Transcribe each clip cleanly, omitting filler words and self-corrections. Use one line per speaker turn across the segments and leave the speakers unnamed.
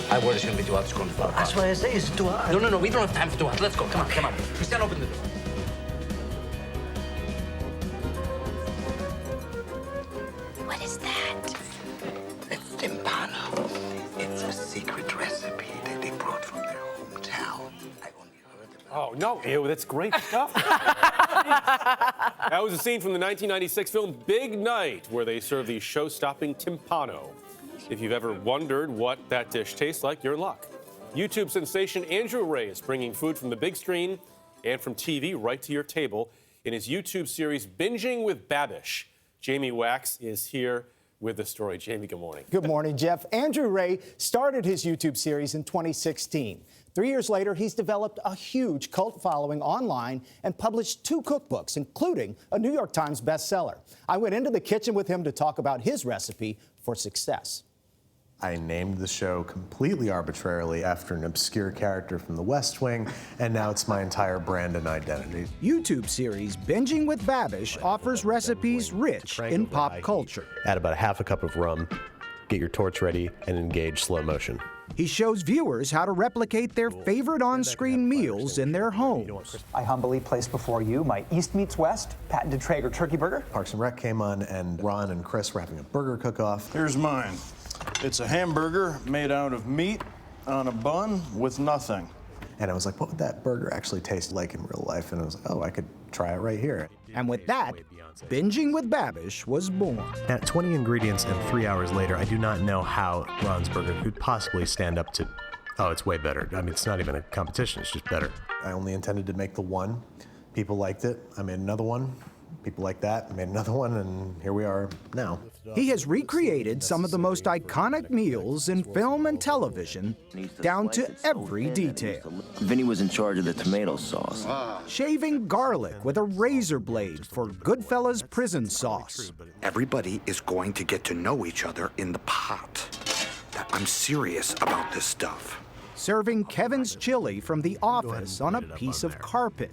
I worry it's going to be too hot. It's going to fall apart.
That's why I say it's too hot.
No, we don't have time for too hot. Let's go. Come on, come on. Christian, open the door.
What is that?
It's timpano. It's a secret recipe that they brought from their hometown. I only heard about it.
Oh, no, ew, that's great stuff. That was a scene from the 1996 film Big Night, where they serve the show-stopping timpano. If you've ever wondered what that dish tastes like, you're in luck. YouTube sensation Andrew Rea is bringing food from the big screen and from TV right to your table in his YouTube series Binging with Babish. Jamie Wax is here with the story. Jamie, good morning.
Good morning, Jeff. Andrew Rea started his YouTube series in 2016. 3 years later, he's developed a huge cult following online and published 2 cookbooks, including a New York Times bestseller. I went into the kitchen with him to talk about his recipe for success.
I named the show completely arbitrarily after an obscure character from The West Wing, and now it's my entire brand and identity.
YouTube series Binging with Babish offers recipes rich in pop culture.
Add about a half a cup of rum, get your torch ready, and engage slow motion.
He shows viewers how to replicate their favorite on-screen meals in their homes.
I humbly place before you my East Meets West patented Traeger turkey burger.
Parks and Rec came on, and Ron and Chris were having a burger cook-off.
Here's mine. It's a hamburger made out of meat on a bun with nothing.
And I was like, what would that burger actually taste like in real life? And I was like, oh, I could try it right here.
And with that, Binging with Babish was born.
At 20 ingredients and 3 hours later, I do not know how Ron's burger could possibly stand up to, oh, it's way better. I mean, it's not even a competition, it's just better. I only intended to make the one. People liked it. I made another one. People like that. I made another one, and here we are now.
He has recreated some of the most iconic meals in film and television, down to every detail.
Vinny was in charge of the tomato sauce.
Shaving garlic with a razor blade for Goodfellas prison sauce.
Everybody is going to get to know each other in the pot. I'm serious about this stuff.
Serving Kevin's chili from The Office on a piece of carpet.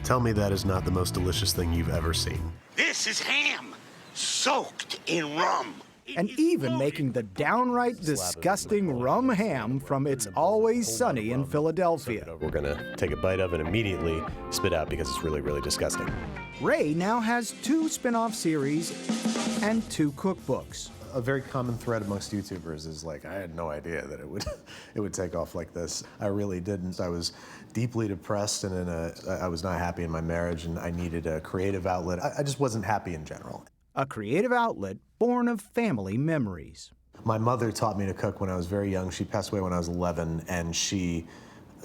Tell me that is not the most delicious thing you've ever seen.
This is ham, soaked in rum.
And even making the downright disgusting rum ham from It's Always Sunny in Philadelphia.
We're gonna take a bite of it and immediately spit out because it's really, really disgusting.
Rea now has 2 spin-off series and 2 cookbooks.
A very common thread amongst YouTubers is like, I had no idea that it would take off like this. I really didn't. I was deeply depressed and I was not happy in my marriage, and I needed a creative outlet. I just wasn't happy in general.
A creative outlet born of family memories.
My mother taught me to cook when I was very young. She passed away when I was 11, and she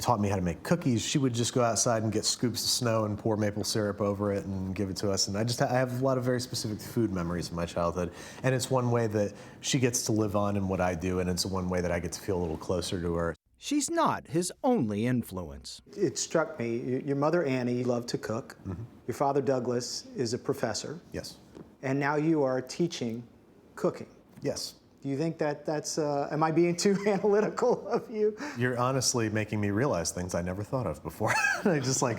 taught me how to make cookies. She would just go outside and get scoops of snow and pour maple syrup over it and give it to us. And I have a lot of very specific food memories of my childhood. And it's one way that she gets to live on in what I do, and it's one way that I get to feel a little closer to her.
She's not his only influence.
It struck me, your mother Annie loved to cook.
Mm-hmm.
Your father Douglas is a professor.
Yes.
And now you are teaching cooking.
Yes.
Do you think that's, am I being too analytical of you?
You're honestly making me realize things I never thought of before. I just like,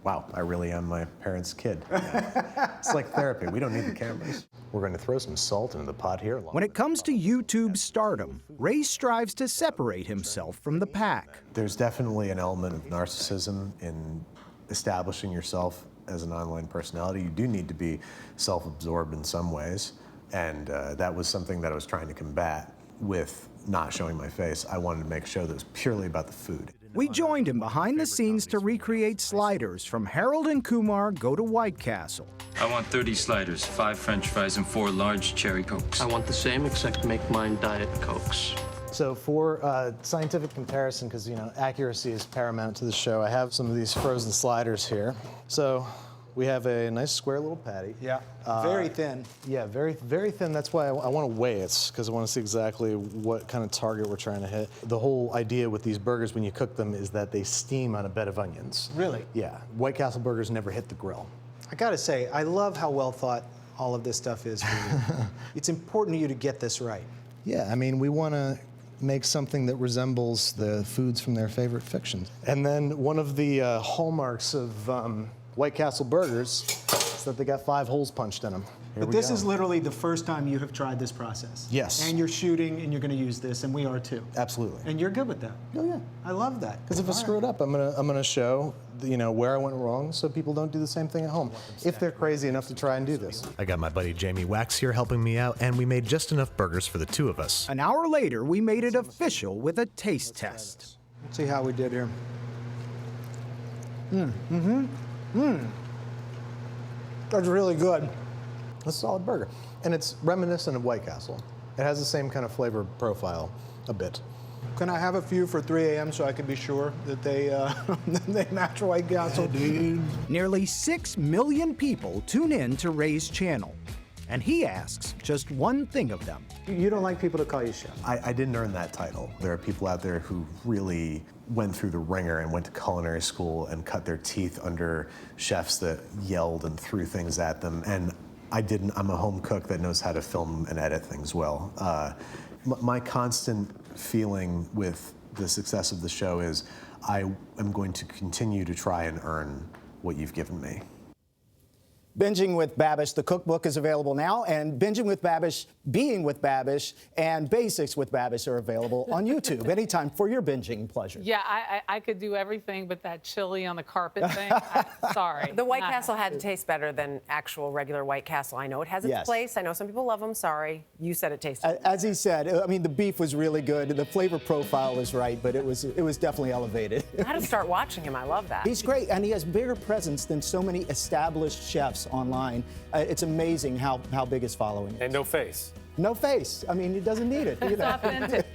wow, I really am my parents' kid. It's like therapy. We don't need the cameras. We're going to throw some salt into the pot here.
When it comes to YouTube stardom, Rea strives to separate himself from the pack.
There's definitely an element of narcissism in establishing yourself as an online personality. You do need to be self-absorbed in some ways. And that was something that I was trying to combat with not showing my face. I wanted to make a show that was purely about the food.
We joined him behind the scenes to recreate sliders from Harold and Kumar Go to White Castle.
I want 30 sliders, 5 French fries, and 4 large cherry Cokes.
I want the same, except make mine Diet Cokes.
So for scientific comparison, because accuracy is paramount to the show, I have some of these frozen sliders here. So we have a nice square little patty.
Yeah, very thin.
Yeah, very, very thin. That's why I want to weigh it, because I want to see exactly what kind of target we're trying to hit. The whole idea with these burgers when you cook them is that they steam on a bed of onions.
Really?
Yeah. White Castle burgers never hit the grill.
I gotta say, I love how well thought all of this stuff is for you. It's important to you to get this right.
Yeah, I mean, we want to make something that resembles the foods from their favorite fictions. And then one of the hallmarks of White Castle burgers is shirts that they got 5 holes punched in them.
But this is literally the first time you have tried this process.
Yes.
And you're shooting and you're going to use this, and we are too.
Absolutely.
And you're good with that.
Oh yeah.
I love that.
Because if I screw it up, I'm gonna show where I went wrong, so people don't do the same thing at home. If they're crazy enough to try and do this.
I got my buddy Jamie Wax here helping me out, and we made just enough burgers for the 2 of us.
An hour later, we made it official with a taste test.
Let's see how we did here. That's really good.
It's a solid burger, and it's reminiscent of White Castle. It has the same kind of flavor profile, a bit.
Can I have a few for 3 a.m. so I can be sure that they they match White Castle?
Nearly 6 million people tune in to Ray's channel, and he asks just one thing of them.
You don't like people to call you chef.
I didn't earn that title. There are people out there who really went through the ringer and went to culinary school and cut their teeth under chefs that yelled and threw things at them. And I didn't. I'm a home cook that knows how to film and edit things well. My constant feeling with the success of the show is I am going to continue to try and earn what you've given me.
Binging with Babish, the cookbook is available now, and Binging with Babish, Being with Babish, and Basics with Babish are available on YouTube anytime for your binging pleasure.
Yeah, I could do everything but that chili on the carpet thing. Sorry.
The White Castle had to taste better than actual regular White Castle. I know it has its
Yes.
place. I know some people love them. Sorry. You said it tasted
As he said, I mean, the beef was really good. The flavor profile is right, but it was definitely elevated.
I had to start watching him. I love that.
He's great, and he has bigger presence than so many established chefs online. It's amazing how big his following is.
And no face.
No face. I mean, he doesn't need it.
It's authentic.